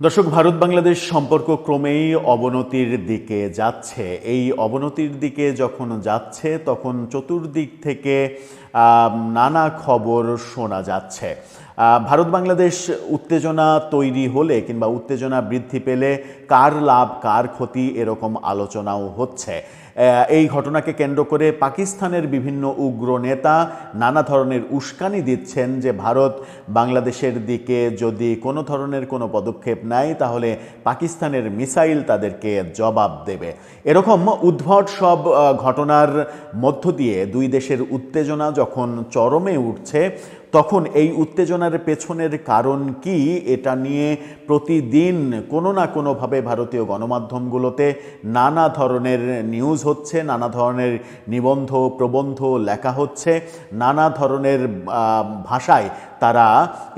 দর্শক, ভারত বাংলাদেশ সম্পর্ক ক্রমেই অবনতির দিকে যাচ্ছে। এই অবনতির দিকে যখন যাচ্ছে তখন চতুর্দিক থেকে নানা খবর শোনা যাচ্ছে। ভারত বাংলাদেশ উত্তেজনা তৈরি হলে কিংবা উত্তেজনা বৃদ্ধি পেলে কার লাভ কার ক্ষতি এরকম আলোচনাও হচ্ছে। এই ঘটনাকে কেন্দ্র করে পাকিস্তানের বিভিন্ন উগ্র নেতা নানা ধরনের উস্কানি দিচ্ছেন যে ভারত বাংলাদেশের দিকে যদি কোনো ধরনের কোনো পদক্ষেপ নেয় তাহলে পাকিস্তানের মিসাইল তাদেরকে জবাব দেবে। এরকম উদ্ভট সব ঘটনার মধ্য দিয়ে দুই দেশের উত্তেজনা যখন চরমে উঠছে তখন এই উত্তেজনার পেছনের কারণ কি এটা নিয়ে প্রতিদিন কোনো না কোনোভাবে ভারতীয় গণমাধ্যমগুলোতে নানা ধরনের নিউজ হচ্ছে, নানা ধরনের নিবন্ধ প্রবন্ধ লেখা হচ্ছে, নানা ধরনের ভাষায় তারা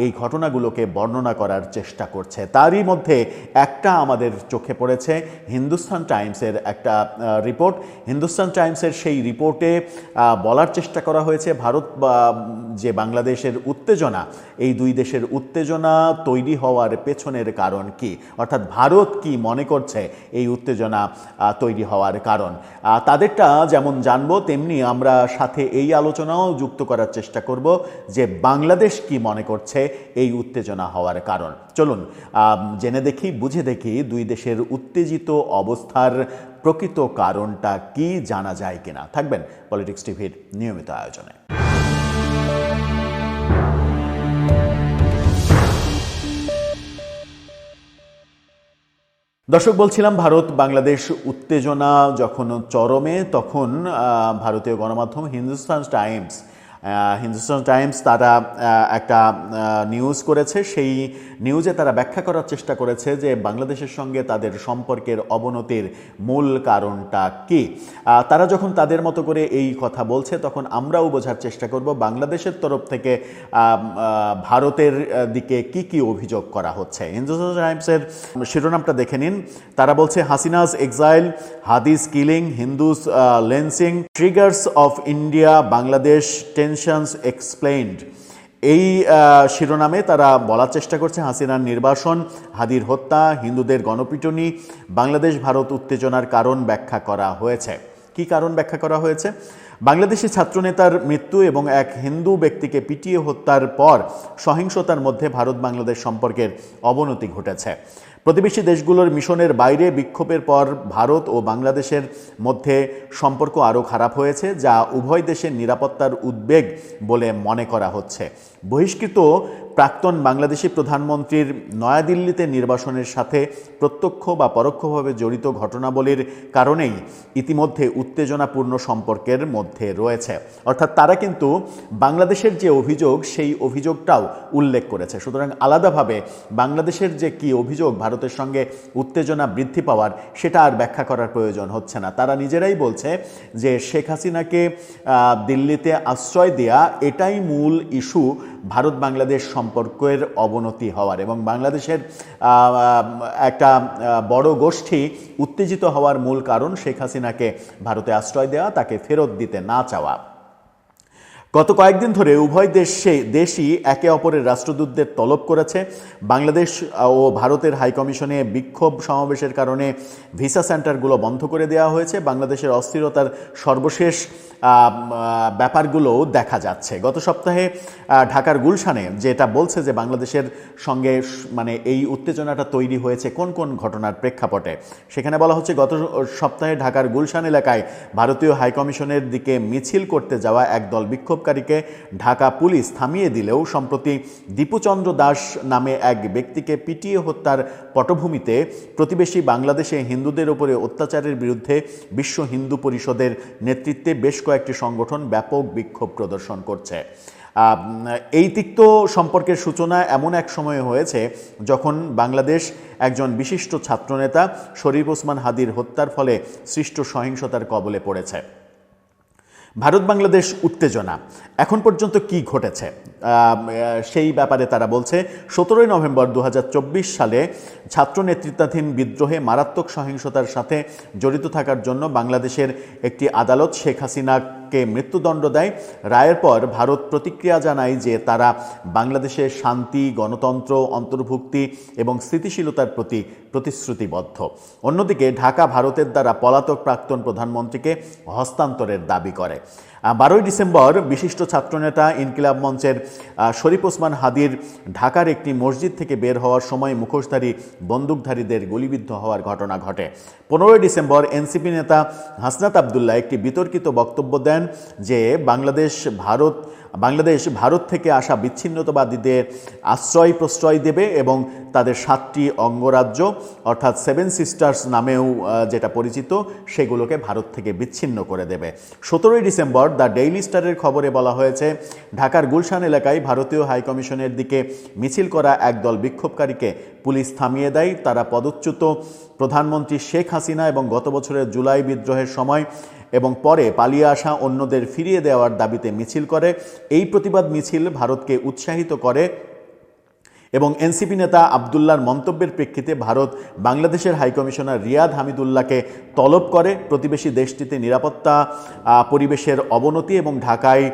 এই ঘটনাগুলোকে বর্ণনা করার চেষ্টা করছে। তারই মধ্যে একটা আমাদের চোখে পড়েছে হিন্দুস্তান টাইমসের একটা রিপোর্ট। হিন্দুস্তান টাইমসের সেই রিপোর্টে বলার চেষ্টা করা হয়েছে ভারত যে বাংলাদেশের উত্তেজনা, এই দুই দেশের উত্তেজনা তৈরি হওয়ার পেছনের কারণ কি, অর্থাৎ ভারত কি মনে করছে এই উত্তেজনা তৈরি হওয়ার কারণ। তাদেরটা যেমন জানবো তেমনি আমরা সাথে এই আলোচনাও যুক্ত করার চেষ্টা করব যে বাংলাদেশ কি মনে করছে এই উত্তেজনা হওয়ার কারণ। চলুন জেনে দেখি, বুঝে দেখি দুই দেশের উত্তেজিত অবস্থার প্রকৃত কারণটা কি, জানা যায় কিনা। থাকবেন পলিটিক্স টিভির নিয়মিত আয়োজনে। দর্শক, বলছিলাম ভারত বাংলাদেশ উত্তেজনা যখন চরমে তখন ভারতীয় গণমাধ্যম হিন্দুস্তান টাইমস তারা একটা নিউজ করেছে। সেই নিউজে তারা ব্যাখ্যা করার চেষ্টা করেছে যে বাংলাদেশের সঙ্গে তাদের সম্পর্কের অবনতির মূল কারণটা কি। তারা যখন তাদের মতো করে এই কথা বলছে তখন আমরাও বোঝার চেষ্টা করব বাংলাদেশের তরফ থেকে ভারতের দিকে কি কি অভিযোগ করা হচ্ছে। হিন্দুস্তান টাইমসের শিরোনামটা দেখে নিন। তারা বলছে হাসিনাস এক্সাইল, হাদিস killing, Hindus lensing, triggers of India Bangladesh tensions explained. এই শিরোনামে তারা বলার চেষ্টা করছে হাসিনার নির্বাসন, হাদির হত্যা, হিন্দুদের গণপিটুনি, বাংলাদেশ ভারত উত্তেজনার কারণ ব্যাখ্যা করা হয়েছে। কি কারণ ব্যাখ্যা করা হয়েছে? বাংলাদেশি ছাত্রনেতার মৃত্যু এবং এক হিন্দু ব্যক্তিকে পিটিয়ে হত্যার পর সহিংসতার মধ্যে ভারত বাংলাদেশ সম্পর্কের অবনতি ঘটেছে। প্রতিবেশী দেশগুলোর মিশনের বাইরে বিক্ষোভের পর ভারত ও বাংলাদেশের মধ্যে সম্পর্ক আরও খারাপ হয়েছে, যা উভয় দেশের নিরাপত্তার উদ্বেগ বলে মনে করা হচ্ছে। বহিষ্কৃত প্রাক্তন বাংলাদেশি প্রধানমন্ত্রীর নয়াদিল্লিতে নির্বাসনের সাথে প্রত্যক্ষ বা পরোক্ষভাবে জড়িত ঘটনাবলীর কারণেই ইতিমধ্যে উত্তেজনাপূর্ণ সম্পর্কের মধ্যে রয়েছে। অর্থাৎ তারা কিন্তু বাংলাদেশের যে অভিযোগ সেই অভিযোগটাও উল্লেখ করেছে। সুতরাং আলাদাভাবে বাংলাদেশের যে কি অভিযোগ ভারতের সঙ্গে উত্তেজনা বৃদ্ধি পাওয়ার, সেটা আর ব্যাখ্যা করার প্রয়োজন হচ্ছে না। তারা নিজেরাই বলছে যে শেখ হাসিনাকে দিল্লিতে আশ্রয় দেয়া এটাই মূল ইস্যু ভারত বাংলাদেশ সম্পর্কের অবনতি হওয়ার, এবং বাংলাদেশের একটা বড় গোষ্ঠী উত্তেজিত হওয়ার মূল কারণ শেখ হাসিনাকে ভারতে আশ্রয় দেওয়া, তাকে ফেরত দিতে না চাওয়া। গত কয়েকদিন ধরে উভয় দেশই একে অপরের রাষ্ট্রদূতদের তলব করেছে। বাংলাদেশ ও ভারতের হাইকমিশনে বিক্ষোভ সমাবেশের কারণে ভিসা সেন্টারগুলো বন্ধ করে দেওয়া হয়েছে। বাংলাদেশের অস্থিরতার সর্বশেষ ব্যাপারগুলো দেখা যাচ্ছে। গত সপ্তাহে ঢাকার গুলশানে যেটা বলছে যে বাংলাদেশের সঙ্গে মানে এই উত্তেজনাটা তৈরি হয়েছে কোন কোন ঘটনার প্রেক্ষাপটে, সেখানে বলা হচ্ছে গত সপ্তাহে ঢাকার গুলশান এলাকায় ভারতীয় হাইকমিশনের দিকে মিছিল করতে যাওয়া একদল বিক্ষোভকারীকে ঢাকা পুলিশ থামিয়ে দিলেও সম্প্রতি দীপুচন্দ্র দাস নামে এক ব্যক্তিকে পিটিয়ে হত্যার পটভূমিতে প্রতিবেশী বাংলাদেশে হিন্দুদের উপরে অত্যাচারের বিরুদ্ধে বিশ্ব হিন্দু পরিষদের নেতৃত্বে বেশ কয়েকটি সংগঠন ব্যাপক বিক্ষোভ প্রদর্শন করছে। এই তিক্ত সম্পর্কের সূচনা এমন এক সময়ে হয়েছে যখন বাংলাদেশ একজন বিশিষ্ট ছাত্রনেতা শরীফ ওসমান হাদির হত্যার ফলে সৃষ্ট সহিংসতার কবলে পড়েছে। ভারত বাংলাদেশ উত্তেজনা এখন পর্যন্ত কি ঘটেছে সেই ব্যাপারে তারা বলছে 17 নভেম্বর 2024 সালে ছাত্র নেতৃত্বাধীন বিদ্রোহে মারাত্মক সহিংসতার সাথে জড়িত থাকার জন্য বাংলাদেশের একটি আদালত শেখ হাসিনা হাসিনাকে মৃত্যুদণ্ড দেয়। রায়ের পর ভারত প্রতিক্রিয়া জানায় যে তারা বাংলাদেশের শান্তি, গণতন্ত্র, অন্তর্ভুক্তি এবং স্থিতিশীলতার প্রতি প্রতিশ্রুতিবদ্ধ। অন্যদিকে ঢাকা ভারতের দ্বারা পলাতক প্রাক্তন প্রধানমন্ত্রীকে হস্তান্তরের দাবি করে। 12ই ডিসেম্বর বিশিষ্ট ছাত্রনেতা ইনকিলাব মঞ্চের শরীফ ওসমান হাদির ঢাকার একটি মসজিদ থেকে বের হওয়ার সময় মুখোশধারী বন্দুকধারীদের গুলিবিদ্ধ হওয়ার ঘটনা ঘটে। 15ই ডিসেম্বর এনসিপি নেতা হাসনাত আবদুল্লাহ একটি বিতর্কিত বক্তব্য দেন যে বাংলাদেশ ভারত থেকে আসা বিচ্ছিন্নতাবাদীদের আশ্রয় প্রশ্রয় দেবে এবং তাদের 7টি অঙ্গরাজ্য অর্থাৎ 7 সিস্টার্স নামেও যেটা পরিচিত সেগুলোকে ভারত থেকে বিচ্ছিন্ন করে দেবে। 17ই ডিসেম্বর দ্য ডেইলি স্টারের খবরে বলা হয়েছে ঢাকার গুলশান এলাকায় ভারতীয় হাইকমিশনের দিকে মিছিল করা একদল বিক্ষোভকারীকে পুলিশ থামিয়ে দেয়। তারা পদচ্যুত প্রধানমন্ত্রী শেখ হাসিনা এবং গত বছরের জুলাই বিদ্রোহের সময় এবং পরে পালিয়ে আসা অন্যদের ফিরিয়ে দেওয়ার দাবিতে মিছিল করে। এই প্রতিবাদ মিছিল ভারতকে উৎসাহিত করে এবং এনসিপি নেতা আবদুল্লাহর মন্তব্যের প্রেক্ষিতে ভারত বাংলাদেশের হাইকমিশনার রিয়াদ হামিদুল্লাহকে তলব করে। প্রতিবেশী দেশটিতে নিরাপত্তা পরিবেশের অবনতি এবং ঢাকায়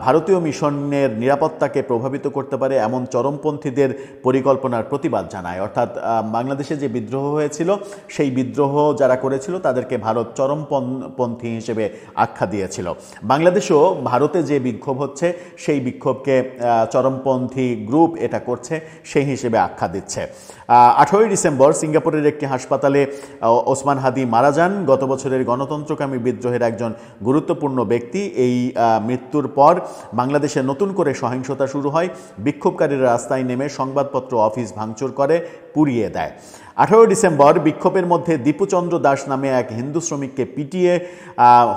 ভারতীয় মিশনের নিরাপত্তাকে প্রভাবিত করতে পারে এমন চরমপন্থীদের পরিকল্পনার প্রতিবাদ জানায়। অর্থাৎ বাংলাদেশে যে বিদ্রোহ হয়েছিল সেই বিদ্রোহ যারা করেছিল তাদেরকে ভারত চরমপন্থী হিসেবে আখ্যা দিয়েছিল। বাংলাদেশেও ভারতে যে বিক্ষোভ হচ্ছে সেই বিক্ষোভকে চরমপন্থী গ্রুপ এটা করছে সেই হিসেবে আখ্যা দিচ্ছে। 18ই ডিসেম্বর সিঙ্গাপুরের একটি হাসপাতালে ওসমান হাদি মারা যান। গত বছরের গণতন্ত্রকামী বিদ্রোহের একজন গুরুত্বপূর্ণ ব্যক্তি। এই মৃত্যুর পর বাংলাদেশে নতুন করে সহিংসতা শুরু হয়। বিক্ষোভকারীরা রাস্তায় নেমে সংবাদপত্র অফিস ভাঙচুর করে, পুড়িয়ে দেয়। 18 ডিসেম্বর বিক্ষোভের মধ্যে দীপুচন্দ্র দাস নামে এক হিন্দু শ্রমিককে পিটিয়ে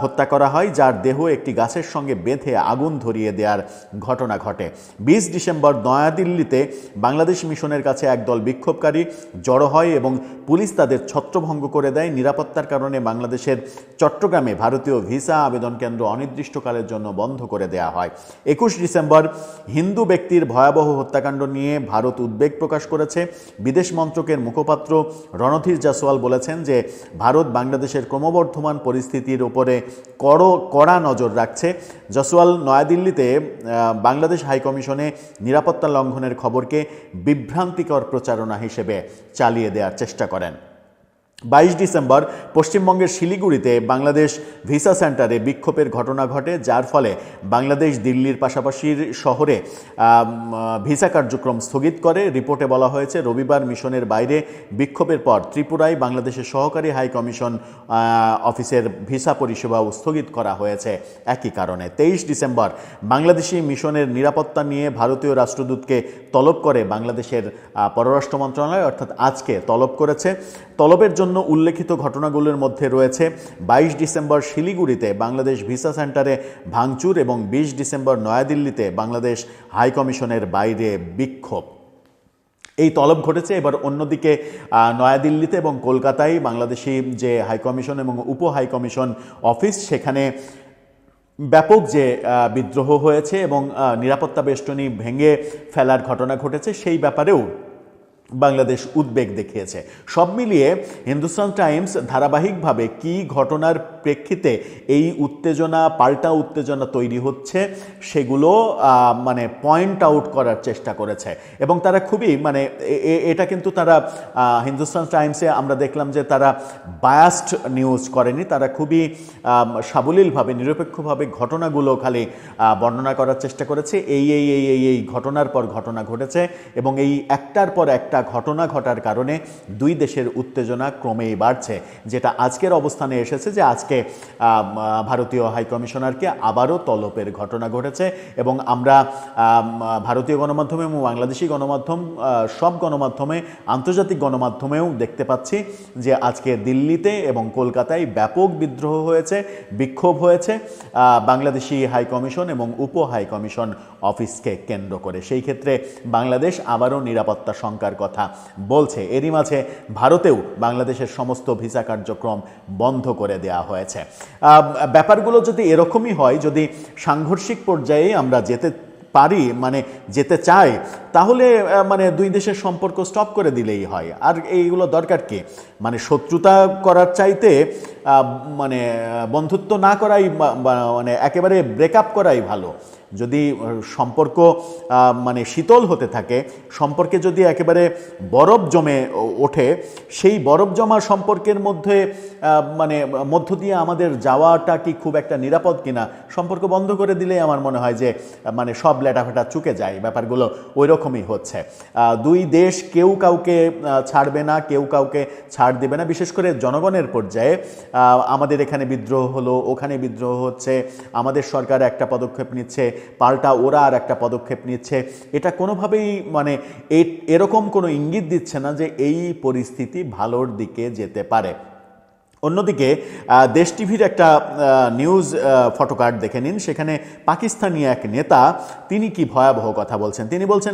হত্যা করা হয়, যার দেহ একটি গাছের সঙ্গে বেঁধে আগুন ধরিয়ে দেওয়ার ঘটনা ঘটে। 20 ডিসেম্বর নয়াদিল্লিতে বাংলাদেশ মিশনের কাছে একদল বিক্ষোভকারী জড়ো হয় এবং পুলিশ তাদের ছত্রভঙ্গ করে দেয়। নিরাপত্তার কারণে বাংলাদেশের চট্টগ্রামে ভারতীয় ভিসা আবেদন কেন্দ্র অনির্দিষ্টকালের জন্য বন্ধ করে দেওয়া হয়। 21 ডিসেম্বর হিন্দু ব্যক্তির ভয়াবহ হত্যাকাণ্ড নিয়ে ভারত উদ্বেগ প্রকাশ করেছে। বিদেশ মন্ত্রকের মুখপাত্র রণধীর জাসওয়াল বলেছেন যে ভারত বাংলাদেশের ক্রমবর্ধমান পরিস্থিতির উপরে কড়া নজর রাখছে। জাসওয়াল নয়াদিল্লিতে বাংলাদেশ হাইকমিশনে নিরাপত্তা লঙ্ঘনের খবরকে বিভ্রান্তিকর প্রচারণা হিসেবে চালিয়ে দেওয়ার চেষ্টা করেন। 22 ডিসেম্বর পশ্চিমবঙ্গের শিলিগুড়িতে বাংলাদেশ ভিসা সেন্টারে বিক্ষোভের ঘটনা ঘটে, যার ফলে বাংলাদেশ দিল্লির পাশাপাশি শহরে ভিসা কার্যক্রম স্থগিত করে। রিপোর্টে বলা হয়েছে রবিবার মিশনের বাইরে বিক্ষোভের পর ত্রিপুরায় বাংলাদেশের সহকারী হাই কমিশন অফিসের ভিসা পরিষেবাও স্থগিত করা হয়েছে একই কারণে। 23 ডিসেম্বর বাংলাদেশি মিশনের নিরাপত্তা নিয়ে ভারতীয় রাষ্ট্রদূতকে তলব করে বাংলাদেশের পররাষ্ট্র মন্ত্রণালয়, অর্থাৎ আজকে তলব করেছে। তলবের জন্য উল্লেখিত ঘটনাগুলোর মধ্যে রয়েছে 22 ডিসেম্বর শিলিগুড়িতে বাংলাদেশ ভিসা সেন্টারে ভাঙচুর এবং 20 ডিসেম্বর নয়াদিল্লিতে বাংলাদেশ হাইকমিশনের বাইরে বিক্ষোভ। এই তলব ঘটেছে। এবার অন্যদিকে নয়াদিল্লিতে এবং কলকাতায় বাংলাদেশি যে হাইকমিশন এবং উপ হাইকমিশন অফিস, সেখানে ব্যাপক যে বিদ্রোহ হয়েছে এবং নিরাপত্তা বেষ্টনী ভেঙে ফেলার ঘটনা ঘটেছে সেই ব্যাপারেও বাংলাদেশ উদ্বেগ দেখিয়েছে। সব মিলিয়ে হিন্দুস্তান টাইমস ধারাবাহিকভাবে কি ঘটনার প্রেক্ষিতে এই উত্তেজনা, পাল্টা উত্তেজনা তৈরি হচ্ছে সেগুলো মানে পয়েন্ট আউট করার চেষ্টা করেছে এবং তারা খুবই এটা কিন্তু তারা হিন্দুস্তান টাইমসে আমরা দেখলাম যে তারা বায়াসড নিউজ করেনি। তারা খুবই সাবলীলভাবে, নিরপেক্ষভাবে ঘটনাগুলো খালি বর্ণনা করার চেষ্টা করেছে। এই ঘটনার পর ঘটনা ঘটেছে এবং এই একটার পর একটা ঘটনা ঘটার কারণে দুই দেশের উত্তেজনা ক্রমেই বাড়ছে, যেটা আজকের অবস্থানে এসেছে যে আজকে ভারতীয় হাইকমিশনারকে আবারও তলবের ঘটনা ঘটেছে এবং আমরা ভারতীয় গণমাধ্যমে এবং বাংলাদেশি গণমাধ্যম, সব গণমাধ্যমে, আন্তর্জাতিক গণমাধ্যমেও দেখতে পাচ্ছি যে আজকে দিল্লিতে এবং কলকাতায় ব্যাপক বিদ্রোহ হয়েছে, বিক্ষোভ হয়েছে বাংলাদেশি হাইকমিশন এবং উপ হাইকমিশন অফিসকে কেন্দ্র করে। সেই ক্ষেত্রে বাংলাদেশ আবারও নিরাপত্তা শঙ্কার কথা বলছে। এরই মাঝে ভারতেও বাংলাদেশের সমস্ত ভিসা কার্যক্রম বন্ধ করে দেওয়া হয়েছে। ব্যাপারগুলো যদি এরকমই হয়, যদি সাংঘর্ষিক পর্যায়ে আমরা যেতে পারি, যেতে চাই, তাহলে মানে দুই দেশের সম্পর্ক স্টপ করে দিলেই হয়। আর এইগুলো দরকার কি? মানে শত্রুতা করার চাইতে মানে বন্ধুত্ব না করাই মানে একেবারে ব্রেকআপ করাই ভালো। যদি সম্পর্ক মানে শীতল হতে থাকে, সম্পর্কে যদি একেবারে বরফ জমে ওঠে, সেই বরফ জমা সম্পর্কের মধ্যে মানে মধ্য দিয়ে আমাদের যাওয়াটা কি খুব একটা নিরাপদ কিনা? সম্পর্ক বন্ধ করে দিলেই আমার মনে হয় যে মানে সব লেটাফেটা চুকে যায়। ব্যাপারগুলো ওই রকমই হচ্ছে। দুই দেশ কেউ কাউকে ছাড়বে না, কেউ কাউকে ছাড় দেবে না। বিশেষ করে জনগণের পর্যায়ে আমাদের এখানে বিদ্রোহ হলো, ওখানে বিদ্রোহ হচ্ছে, আমাদের সরকার একটা পদক্ষেপ নিচ্ছে, পাল্টা ওরা আর একটা পদক্ষেপ নিচ্ছে। এটা কোনোভাবেই মানে এরকম কোনো ইঙ্গিত দিচ্ছে না যে এই পরিস্থিতি ভালোর দিকে যেতে পারে। অন্যদিকে দেশ টিভির একটা নিউজ ফটোকার্ড দেখে নিন। সেখানে পাকিস্তানি এক নেতা তিনি কি ভয়াবহ কথা বলছেন। তিনি বলছেন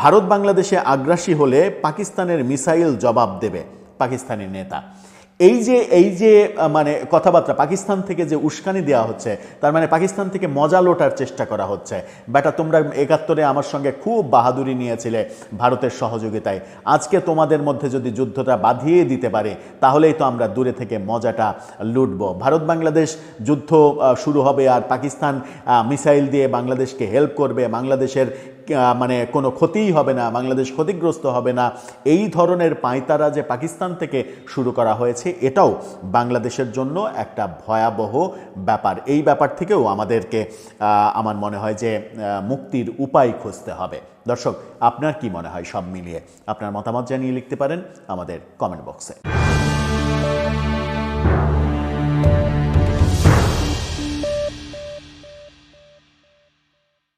ভারত বাংলাদেশে আগ্রাসী হলে পাকিস্তানের মিসাইল জবাব দেবে। পাকিস্তানি নেতা এই যে মানে কথাবার্তা, পাকিস্তান থেকে যে উস্কানি দেওয়া হচ্ছে, তার মানে পাকিস্তান থেকে মজা লোটার চেষ্টা করা হচ্ছে। বেটা তোমরা ৭১-এ আমার সঙ্গে খুব বাহাদুরি নিয়েছিলে ভারতের সহযোগিতায়, আজকে তোমাদের মধ্যে যদি যুদ্ধটা বাঁধিয়ে দিতে পারে তাহলেই তো আমরা দূরে থেকে মজাটা লুটব। ভারত বাংলাদেশ যুদ্ধ শুরু হবে আর পাকিস্তান মিসাইল দিয়ে বাংলাদেশকে হেল্প করবে, বাংলাদেশের মানে কোনো ক্ষতিই হবে না, বাংলাদেশ ক্ষতিগ্রস্ত হবে না। এই ধরনের পাঁয়তারা যে পাকিস্তান থেকে শুরু করা হয়েছে, এটাও বাংলাদেশের জন্য একটা ভয়াবহ ব্যাপার। এই ব্যাপার থেকেও আমাদেরকে আমার মনে হয় যে মুক্তির উপায় খুঁজতে হবে। দর্শক, আপনার কি মনে হয়? সব মিলিয়ে আপনার মতামত জানিয়ে লিখতে পারেন আমাদের কমেন্ট বক্সে।